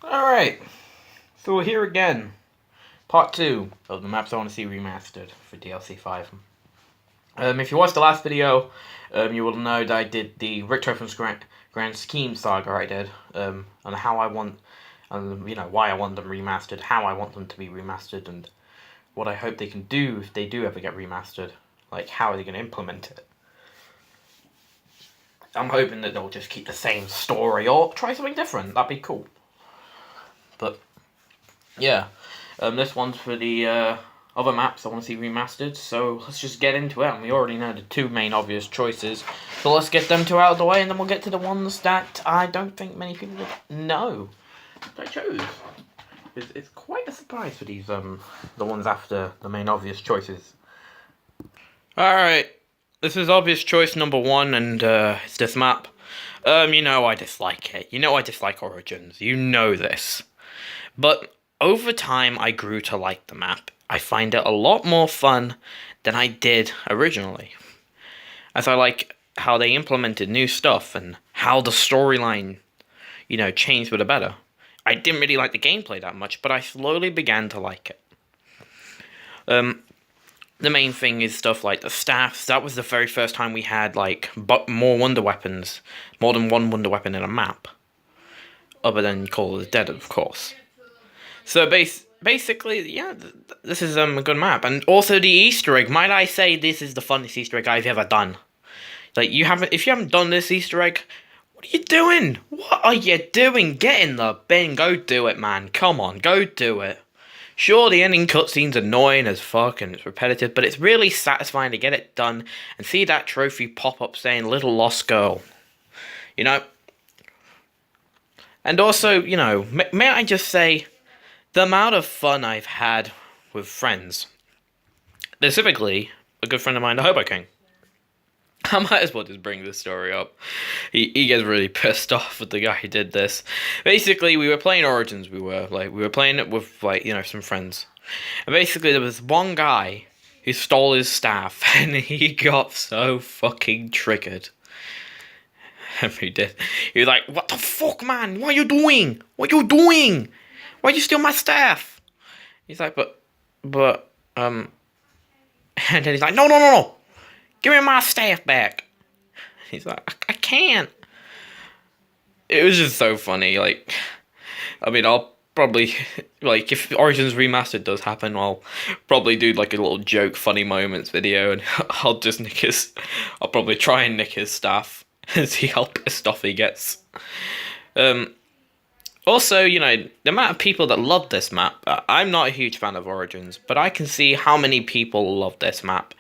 Alright, so we're here again. Part 2 of the maps I want to see remastered for DLC 5. If you watched the last video, you will know that I did the Richtofer's Grand Scheme saga I did, and how I want, why I want them remastered, how I want them to be remastered, and what I hope they can do if they do ever get remastered. Like, how are they going to implement it? I'm hoping that they'll just keep the same story or try something different. That'd be cool. But yeah, this one's for the other maps I want to see remastered, so let's just get into it. And we already know the two main obvious choices, so let's get them two out of the way, and then we'll get to the ones that I don't think many people know that I chose. It's quite a surprise for these the ones after the main obvious choices. Alright, this is obvious choice number 1, and it's this map. You know I dislike it. You know I dislike Origins. You know this. But over time, I grew to like the map. I find it a lot more fun than I did originally, as I like how they implemented new stuff and how the storyline, changed for the better. I didn't really like the gameplay that much, but I slowly began to like it. The main thing is stuff like the staffs. That was the very first time we had more wonder weapons, more than one wonder weapon in a map, other than Call of the Dead, of course. So basically, yeah, this is a good map. And also the Easter egg. Might I say this is the funnest Easter egg I've ever done. If you haven't done this Easter egg, what are you doing? What are you doing? Get in the bin. Go do it, man. Come on, go do it. Sure, the ending cutscene's annoying as fuck and it's repetitive, but it's really satisfying to get it done and see that trophy pop up saying Little Lost Girl. And also, may I just say, the amount of fun I've had with friends, specifically a good friend of mine, the Hobo King. I might as well just bring this story up. He gets really pissed off with the guy who did this. Basically, we were playing Origins. We were playing it with some friends, and basically there was one guy who stole his staff, and he got so fucking triggered. He did. He was like, "What the fuck, man? What are you doing? What are you doing? Why'd you steal my staff?" He's like, but, and then he's like, no, give me my staff back. He's like, I can't. It was just so funny, I'll probably, if Origins Remastered does happen, I'll probably do, a little joke funny moments video, and I'll probably try and nick his staff, and see how pissed off he gets. Also, the amount of people that love this map, I'm not a huge fan of Origins, but I can see how many people love this map.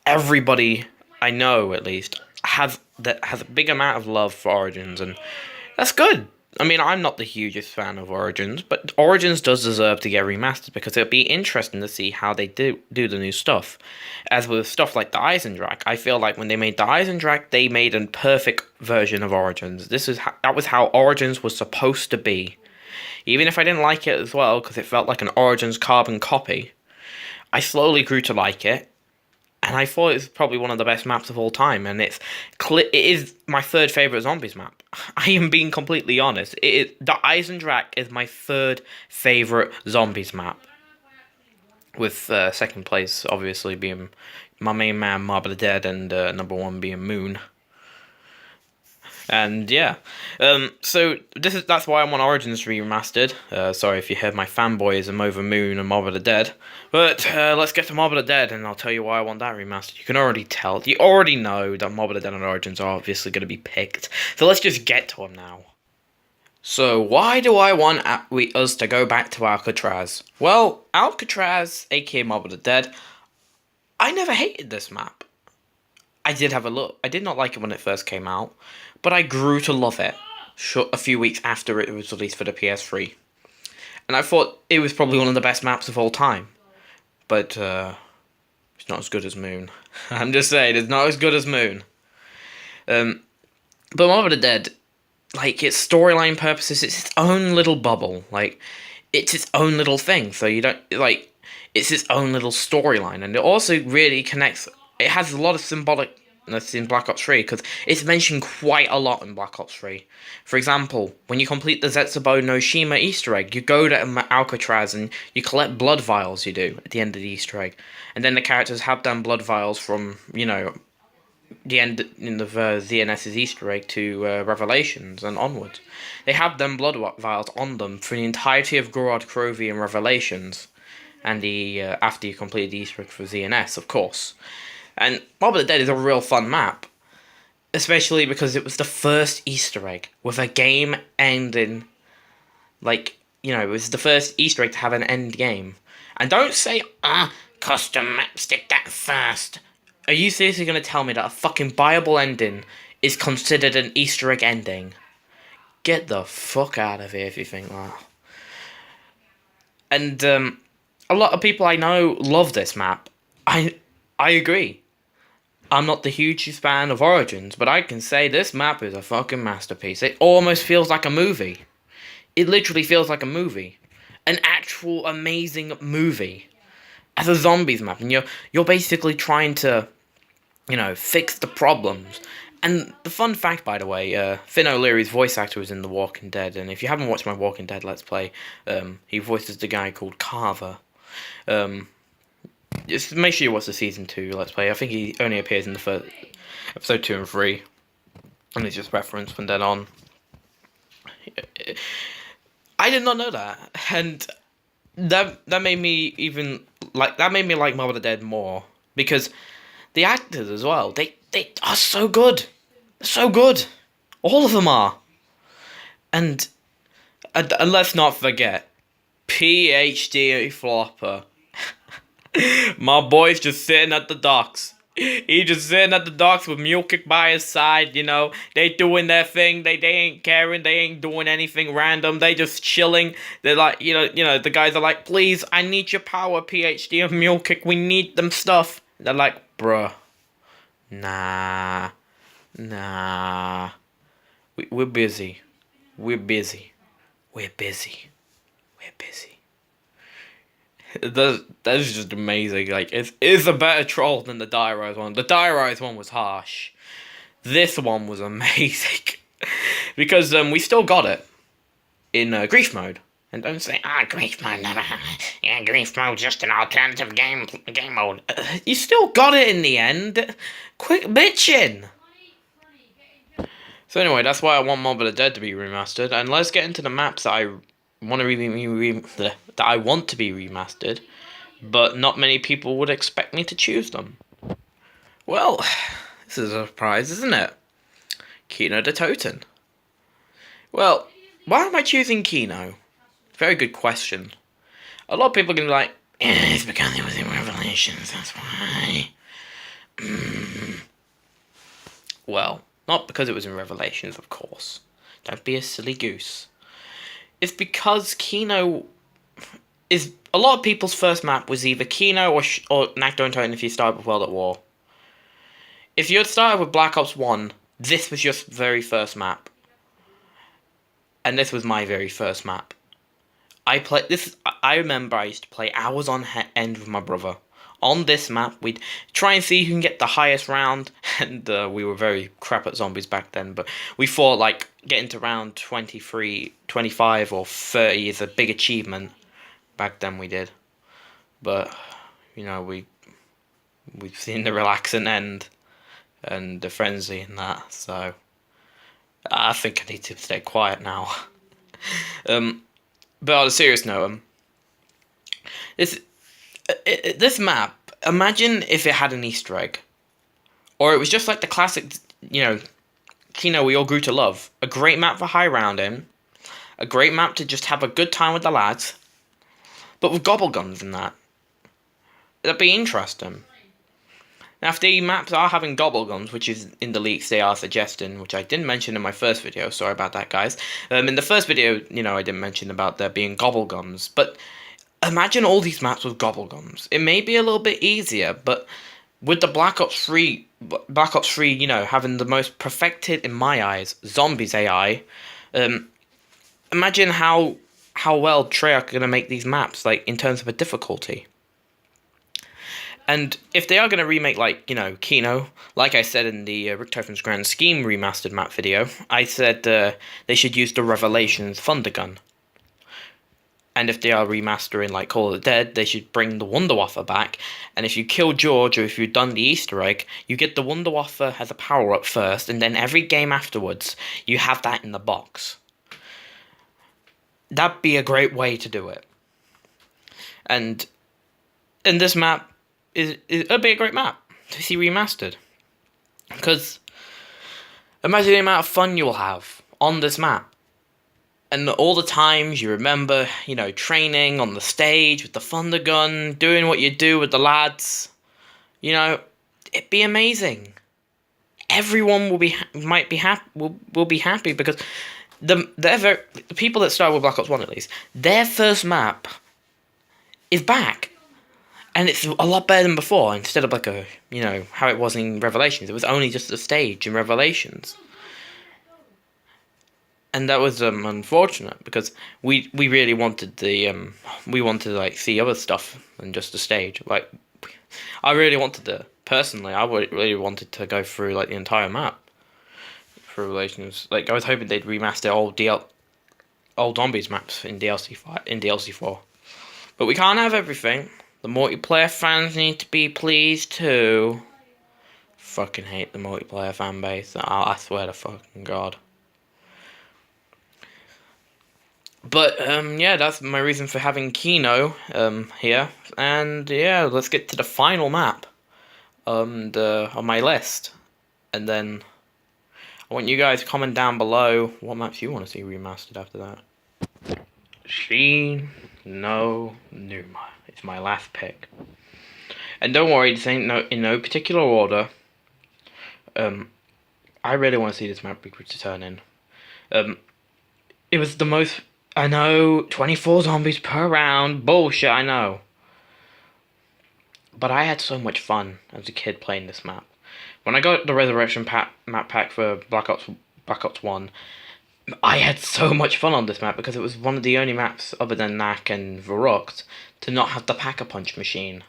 Everybody I know, at least, has a big amount of love for Origins, and that's good. I mean, I'm not the hugest fan of Origins, but Origins does deserve to get remastered because it'll be interesting to see how they do the new stuff. As with stuff like the Eisendrache, I feel like when they made the Eisendrache, they made a perfect version of Origins. That was how Origins was supposed to be. Even if I didn't like it as well, because it felt like an Origins carbon copy, I slowly grew to like it. And I thought it was probably one of the best maps of all time, and it is my third favourite zombies map. I am being completely honest. The Eisendrache is my third favourite zombies map, with second place obviously being my main man, Mob of the Dead, and number 1 being Moon. And yeah, so that's why I want Origins remastered. Sorry if you heard my fanboyism over Moon and Mob of the Dead, but let's get to Mob of the Dead, and I'll tell you why I want that remastered. You can already tell, you already know that Mob of the Dead and Origins are obviously going to be picked. So let's just get to them now. So why do I want us to go back to Alcatraz? Well, Alcatraz, aka Mob of the Dead, I never hated this map. I did have a look. I did not like it when it first came out, but I grew to love it a few weeks after it was released for the PS3. And I thought it was probably one of the best maps of all time. But it's not as good as Moon. I'm just saying, it's not as good as Moon. But Mob of the Dead, its storyline purposes, it's its own little bubble. It's its own little thing. So you don't, it's its own little storyline. And it also really connects. It has a lot of symbolic that's in Black Ops 3, because it's mentioned quite a lot in Black Ops 3. For example, when you complete the Zetsubo no Shima Easter egg, you go to Alcatraz and you collect blood vials, you do, at the end of the Easter egg. And then the characters have done blood vials from, the end in the ZNS's Easter egg to Revelations and onwards. They have them blood vials on them for the entirety of Gorod Krovi and Revelations. And the after you complete the Easter egg for ZNS, of course. And Mob of the Dead is a real fun map, especially because it was the first Easter egg with a game ending, it was the first Easter egg to have an end game. And don't say, custom map, stick that first. Are you seriously going to tell me that a fucking viable ending is considered an Easter egg ending? Get the fuck out of here if you think that. And a lot of people I know love this map. I agree. I'm not the hugest fan of Origins, but I can say this map is a fucking masterpiece. It almost feels like a movie. It literally feels like a movie. An actual amazing movie. As a zombies map, and you're basically trying to, fix the problems. And the fun fact, by the way, Finn O'Leary's voice actor was in The Walking Dead, and if you haven't watched my Walking Dead Let's Play, he voices the guy called Carver. Just make sure you watch the season 2 Let's Play. I think he only appears in the first episode 2 and 3, and he's just referenced from then on. I did not know that, and that made me like Mob of the Dead more, because the actors as well, they are so good, all of them are, and let's not forget PhD Flopper. My boy's just sitting at the docks. He just sitting at the docks with Mule Kick by his side, They doing their thing. They ain't caring. They ain't doing anything random. They just chilling. They're like, the guys are like, please, I need your power, PhD and Mule Kick. We need them stuff. They're like, bruh. Nah. We're busy. We're busy. That is just amazing. Like, it's a better troll than the Die Rise one. The Die Rise one was harsh. This one was amazing. Because we still got it in grief mode. And don't say, grief mode never. Yeah, grief mode just an alternative game mode. You still got it in the end. Quit bitching. So anyway, that's why I want Mob of the Dead to be remastered. And let's get into the maps that I want to be remastered, but not many people would expect me to choose them. Well, this is a surprise, isn't it? Kino de Toten. Well, why am I choosing Kino? Very good question. A lot of people are going to be like, it's because it was in Revelations, that's why. Well, not because it was in Revelations, of course. Don't be a silly goose. It's because Kino is... A lot of people's first map was either Kino or Nakdo and Toten if you started with World at War. If you had started with Black Ops 1, this was your very first map. And this was my very first map. I remember I used to play hours on end with my brother. On this map, we'd try and see who can get the highest round, and we were very crap at zombies back then, but we thought, like, getting to round 23, 25, or 30 is a big achievement. Back then we did. But, we've seen the relaxing end, and the frenzy and that, so I think I need to stay quiet now. But on a serious note, this map, imagine if it had an Easter egg. Or it was just like the classic, Kino we all grew to love. A great map for high rounding. A great map to just have a good time with the lads. But with gobbleguns and that. That'd be interesting. Now, if the maps are having gobbleguns, which is in the leaks they are suggesting, which I didn't mention in my first video, sorry about that, guys. In the first video, I didn't mention about there being gobbleguns, but imagine all these maps with gobblegums. It may be a little bit easier, but with the Black Ops 3, having the most perfected, in my eyes, zombies AI, imagine how well Treyarch are going to make these maps, like, in terms of a difficulty. And if they are going to remake, like, you know, Kino, like I said in the Rick Tofen's Grand Scheme remastered map video, I said they should use the Revelations Thunder Gun. And if they are remastering, like, Call of the Dead, they should bring the Wunderwaffe back. And if you kill George, or if you've done the Easter egg, you get the Wunderwaffe as a power-up first, and then every game afterwards, you have that in the box. That'd be a great way to do it. And this map it'd be a great map to see remastered. Because imagine the amount of fun you'll have on this map. And all the times you remember, you know, training on the stage with the thunder gun, doing what you do with the lads. You know, it'd be amazing. Everyone will be happy because the people that started with Black Ops 1 at least, their first map is back. And it's a lot better than before, instead of like a, you know, how it was in Revelations. It was only just a stage in Revelations. And that was unfortunate, because we really wanted we wanted to, like, see other stuff than just the stage. Like, I really wanted to, personally, I really wanted to go through, like, the entire map for Revelations. Like, I was hoping they'd remaster old Zombies maps in DLC 4. But we can't have everything. The multiplayer fans need to be pleased too. Fucking hate the multiplayer fan base. I swear to fucking God. But yeah, that's my reason for having Kino here. And yeah, let's get to the final map on my list. And then I want you guys to comment down below what maps you want to see remastered after that. Shi no Numa. It's my last pick. And don't worry, this ain't in no particular order. I really want to see this map be return in. It was the most, I know, 24 zombies per round, bullshit, I know. But I had so much fun as a kid playing this map. When I got the Resurrection map pack for Black Ops 1, I had so much fun on this map because it was one of the only maps, other than Knack and Varrocked, to not have the Pack-a-Punch machine.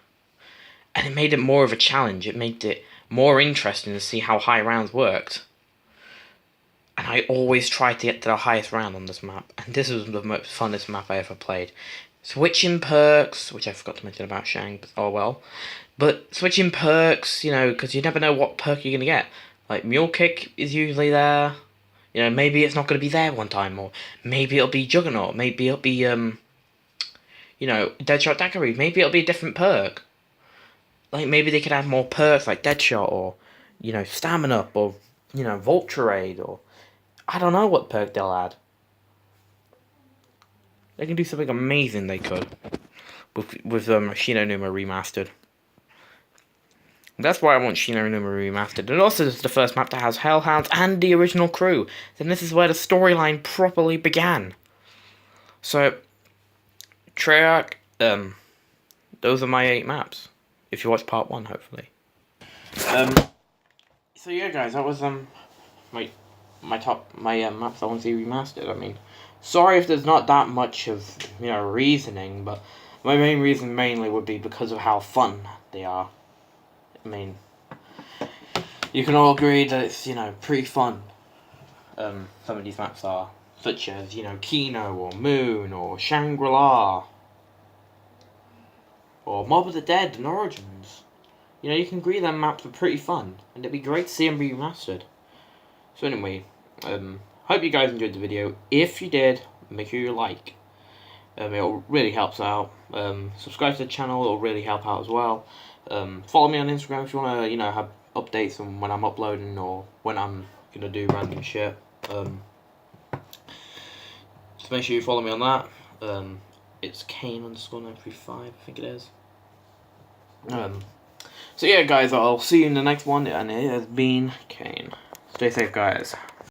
And it made it more of a challenge. It made it more interesting to see how high rounds worked. And I always tried to get to the highest round on this map. And this was the most funnest map I ever played. Switching perks, which I forgot to mention about Shang, but oh well. But switching perks, you know, because you never know what perk you're going to get. Like, Mule Kick is usually there. You know, maybe it's not going to be there one time, or maybe it'll be Juggernaut, maybe it'll be, you know, Deadshot Daiquiri, maybe it'll be a different perk. Like, maybe they could add more perks, like Deadshot, or, you know, Stamina Up, or, you know, Vulturade, or, I don't know what perk they'll add. They can do something amazing, they could, with Shi no Numa remastered. That's why I want Shi no Numa remastered. And also, this is the first map that has Hellhounds and the original crew. Then this is where the storyline properly began. So, Treyarch, those are my 8 maps. If you watch part 1, hopefully. So yeah, guys, that was my maps I want to see remastered. I mean, sorry if there's not that much of, you know, reasoning, but my main reason mainly would be because of how fun they are. I mean, you can all agree that it's, you know, pretty fun. Some of these maps are, such as, you know, Kino, or Moon, or Shangri-La, or Mob of the Dead and Origins. You know, you can agree that maps are pretty fun, and it'd be great to see them remastered. So anyway, hope you guys enjoyed the video. If you did, make sure you like. It really helps out. Subscribe to the channel, it'll really help out as well. Follow me on Instagram if you want to, you know, have updates on when I'm uploading or when I'm going to do random shit. Just make sure you follow me on that. It's Kane_935, I think it is. So yeah, guys, I'll see you in the next one, and it has been Kane. Stay safe, guys.